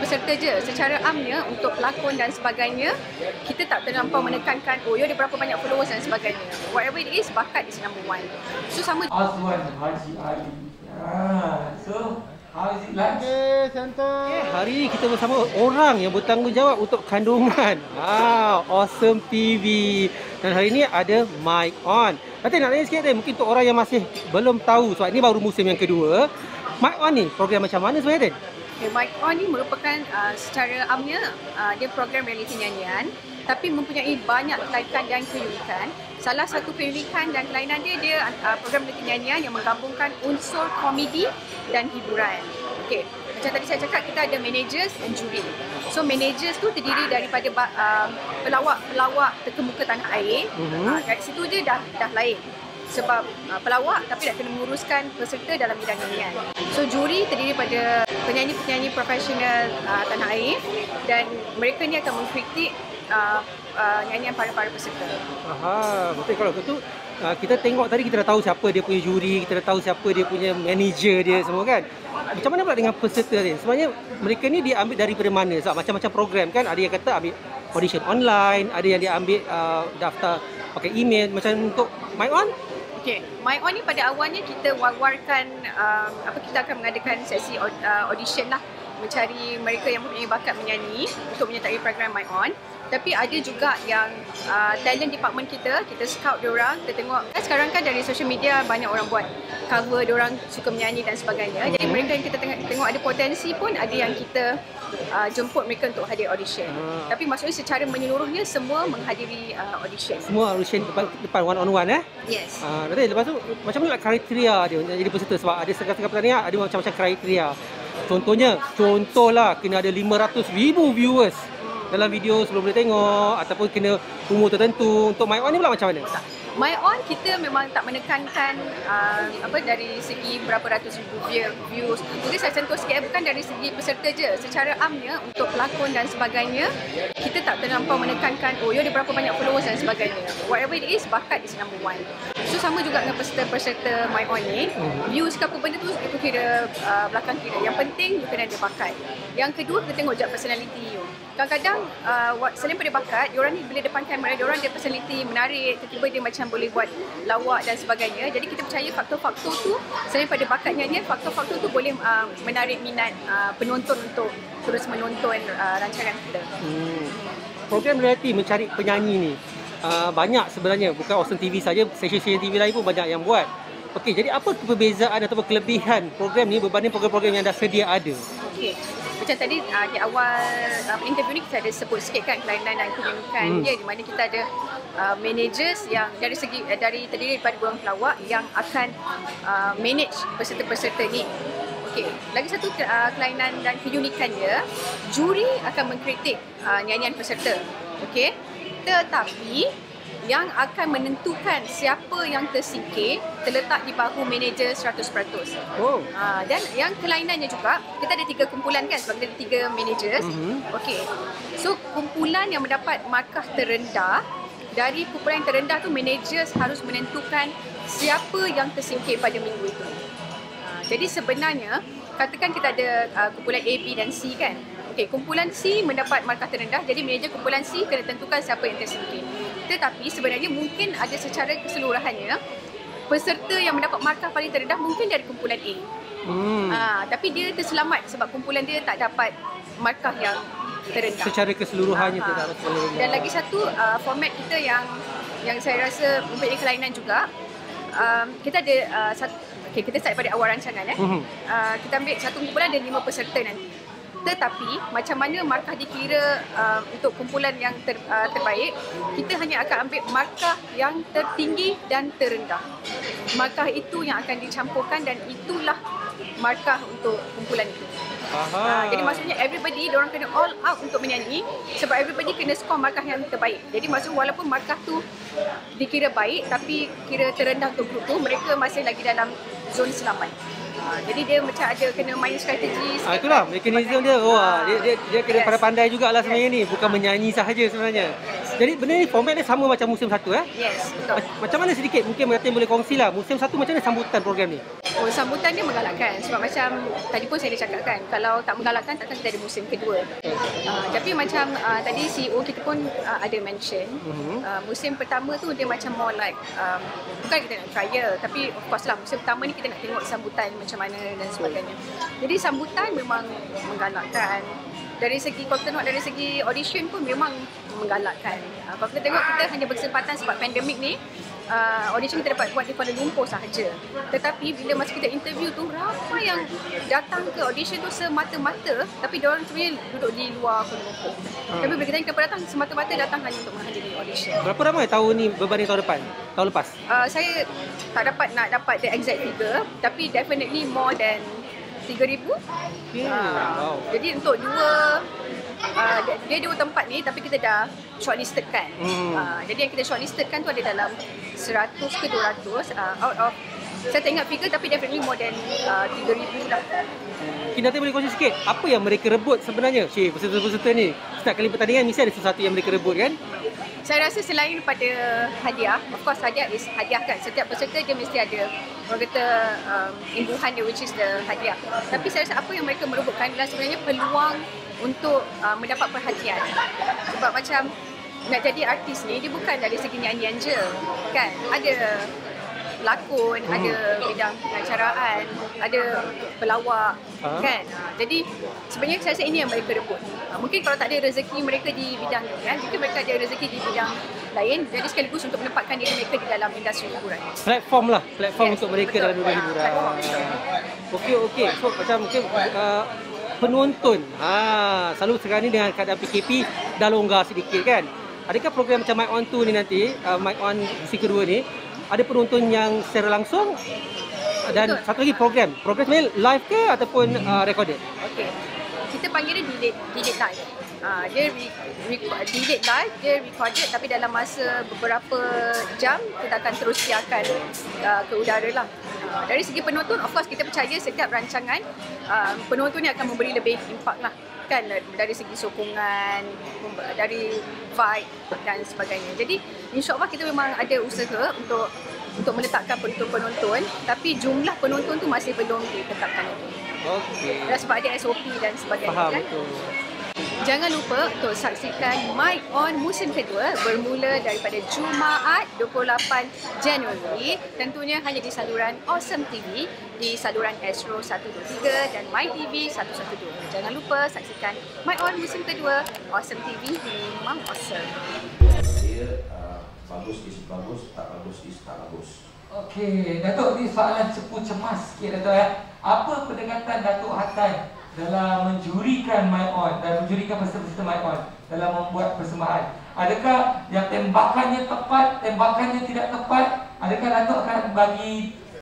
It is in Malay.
peserta je. Secara amnya untuk pelakon dan sebagainya, kita tak terlampau menekankan you ada berapa banyak followers dan sebagainya. Whatever it is, bakat is number one. So sama Azwan Haji Ali. So how is it like? Okay, santai. Hari ini kita bersama orang yang bertanggungjawab untuk kandungan. Awesome TV. Dan hari ini ada Mic On. Nanti nak tanya sikit mungkin untuk orang yang masih belum tahu sebab ini baru musim yang kedua. Mic On ni program macam mana sebenarnya? Okay, Mic On ni merupakan secara amnya dia program realiti nyanyian tapi mempunyai banyak kelainan dan keunikan. Salah satu keunikan dan kelainan dia program realiti nyanyian yang menggabungkan unsur komedi dan hiburan. Okey, macam tadi saya cakap kita ada managers dan juri. So managers tu terdiri daripada pelawak terkemuka tanah air. Dari situ je dah lain. Sebab pelawak tapi nak kena menguruskan peserta dalam bidang nyanyian. So juri terdiri pada penyanyi-penyanyi profesional tanah air dan mereka ni akan mengkritik nyanyian para peserta. Betul. Kalau betul kita tengok tadi kita dah tahu siapa dia punya juri, kita dah tahu siapa dia punya manager dia semua kan. Macam mana pula dengan peserta ni? Sebenarnya mereka ni dia ambil daripada mana? Sebab macam-macam program kan, ada yang kata ambil audition online, ada yang dia ambil daftar pakai email. Macam untuk Mic On? Okey, Mic On ni pada awalnya kita war-warkan kita akan mengadakan sesi audition lah, mencari mereka yang mempunyai bakat menyanyi untuk menyertai program Mic On. Tapi ada juga yang talent department kita scout diorang, kita tengok sekarang kan dari social media banyak orang buat cover, diorang suka menyanyi dan sebagainya. Jadi mereka yang kita tengok ada potensi pun ada yang kita jemput mereka untuk hadir audition. Tapi maksudnya secara menyeluruhnya semua menghadiri audition. Semua audition depan one on one Yes. Nanti lepas tu macam mana kriteria dia untuk jadi peserta sebab ada setengah-setengah pertandingan ada macam-macam kriteria. Contohlah kena ada 500,000 viewers dalam video sebelum boleh tengok ataupun kena umur tertentu. Untuk Mic On ni pula macam mana? Mic On kita memang tak menekankan dari segi berapa ratus ribu views. Mungkin saya sentuh sikit bukan dari segi peserta je. Secara amnya untuk pelakon dan sebagainya kita tak terlampau menekankan you ada berapa banyak followers dan sebagainya. Whatever it is, bakat is number one. So sama juga dengan peserta-peserta Mic On ni, views ke apa benda tu itu kira belakang kira. Yang penting you kena ada bakat. Yang kedua kita tengok je personality you. Kadang-kadang selain pada bakat, diorang ni bila depan kamera, diorang ada personality menarik, tiba-tiba dia macam boleh buat lawak dan sebagainya. Jadi kita percaya faktor-faktor tu, selain pada bakat nyanyian, faktor-faktor tu boleh menarik minat penonton untuk terus menonton rancangan kita. Program reality mencari penyanyi ni banyak sebenarnya, bukan Awesome TV saja, stesen-stesen TV lain pun banyak yang buat. Okey, jadi apa perbezaan atau kelebihan program ni berbanding program-program yang dah sedia ada? Okey. Macam tadi di awal interview ni kita ada sebut sikit kan kelainan dan keunikan dia, di mana kita ada managers yang dari terdiri daripada orang pelawak yang akan manage peserta-peserta ni. Okey, lagi satu kelainan dan keunikan dia, juri akan mengkritik nyanyian peserta. Okey. Tetapi yang akan menentukan siapa yang tersingkir terletak di bahu manager 100%. Dan yang kelainannya juga, kita ada 3 kumpulan kan sebab kita ada 3 managers. Okey. So kumpulan yang mendapat markah terendah, dari kumpulan yang terendah tu managers harus menentukan siapa yang tersingkir pada minggu itu. Jadi sebenarnya katakan kita ada kumpulan A, B dan C kan. Okey, kumpulan C mendapat markah terendah, jadi manager kumpulan C kena tentukan siapa yang tersingkir. Tetapi sebenarnya mungkin ada secara keseluruhannya peserta yang mendapat markah paling terendah mungkin dari kumpulan A. Tapi dia terselamat sebab kumpulan dia tak dapat markah yang terendah. Secara keseluruhannya tidak terendah. Dan lagi satu format kita yang saya rasa mempunyai kelainan juga. Kita ada kita start pada awal rancangan kita ambil satu kumpulan ada 5 peserta nanti. Tetapi macam mana markah dikira untuk kumpulan yang terbaik, kita hanya akan ambil markah yang tertinggi dan terendah. Markah itu yang akan dicampurkan dan itulah markah untuk kumpulan itu. Jadi maksudnya everybody, diorang kena all out untuk menyanyi sebab everybody kena skor markah yang terbaik. Jadi maksud walaupun markah tu dikira baik tapi kira terendah untuk grup tu, mereka masih lagi dalam zon selamat. Jadi dia macam ada kena main strategi. Itulah mekanisme dia. Dia kena pandai jugalah sebenarnya ni, bukan menyanyi sahaja sebenarnya. Jadi benda ni format dia sama macam musim 1 Yes, betul. Macam mana sedikit mungkin Meratin boleh kongsilah musim 1 macam mana sambutan program ni? Oh, sambutan dia menggalakkan sebab macam tadi pun saya dah cakapkan, kalau tak menggalakkan takkan kita ada musim kedua. Tapi macam tadi CEO kita pun ada mention musim pertama tu dia macam more like bukan kita nak trial, tapi of course lah musim pertama ni kita nak tengok sambutan macam mana dan sebagainya. Jadi sambutan memang menggalakkan. Dari segi, kalau kita tengok dari segi audition pun memang menggalakkan. Kalau kita tengok kita hanya berkesempatan sebab pandemik ni, audition kita dapat buat di Kuala Lumpur sahaja. Tetapi bila masa kita interview tu, ramai yang datang ke audition tu semata-mata, tapi diorang sebenarnya duduk di luar Kuala Lumpur. Tapi bila kita datang semata-mata datang hanya untuk menghadiri audition. Berapa ramai tahun ni berbanding tahun depan? Tahun lepas? Saya tak dapat the exact figure, tapi definitely more than 3,000. Wow. Jadi untuk dia dua tempat ni, tapi kita dah shortlisted kan. Jadi yang kita shortlisted kan tu ada dalam 100 ke 200 out of, saya tak ingat figure, tapi definitely more than 3,000 lah. Nanti boleh kongsi sikit apa yang mereka rebut sebenarnya? Peserta-peserta ni setiap kali pertandingan mesti ada sesuatu yang mereka rebut kan? Saya rasa selain daripada hadiah, of course hadiah is hadiah kan. Setiap peserta dia mesti ada, orang kata imbuhan dia, which is the hadiah. Tapi saya rasa apa yang mereka merebutkan adalah sebenarnya peluang untuk mendapat perhatian. Sebab macam nak jadi artis ni, dia bukan dari segi nyanyian je kan. Ada pelakon, ada bidang pengacaraan, ada pelawak kan. Jadi sebenarnya saya rasa ini yang mereka rebut. Mungkin kalau tak ada rezeki mereka di bidang ni kan, mungkin mereka ada rezeki di bidang lain, jadi sekaligus untuk menempatkan diri mereka di dalam industri hiburan. Platform untuk mereka dalam dunia hiburan. Okey. So macam mungkin penonton, selalu sekarang ni dengan keadaan PKP dah longgar sedikit kan. Adakah program macam Mic On 2 ni nanti, Mic On musim kedua ni, ada penonton yang secara langsung dan satu lagi program sebenarnya live ke ataupun recorded? Okey. Kita panggil dia delete live. Dia delete live, dia recorded, tapi dalam masa beberapa jam kita akan terus siarkan ke udara lah. Dari segi penonton, of course kita percaya setiap rancangan penonton ni akan memberi lebih impak lah kan, dari segi sokongan, dari vibe dan sebagainya. Jadi insyaAllah kita memang ada usaha untuk meletakkan penonton, tapi jumlah penonton tu masih belum ditetapkan lagi. Okey. Sebab ada SOP dan sebagainya. Faham, kan. betul. Jangan lupa untuk saksikan Mic On musim kedua bermula daripada Jumaat 28 Januari, tentunya hanya di saluran Awesome TV, di saluran Astro 123 dan MyTV 112. Jangan lupa saksikan Mic On musim kedua. Awesome TV memang awesome. Dia bagus is bagus, tak bagus is tak bagus. Okey, Datuk, ni soalan cepu cemas sikit Datuk ya. Apa pendekatan Datuk Hatan dalam menjurikan Mic On dan menjurikan peserta-peserta Mic On dalam membuat persembahan? Adakah yang tembakannya tepat, tembakannya tidak tepat? Adakah Datuk akan bagi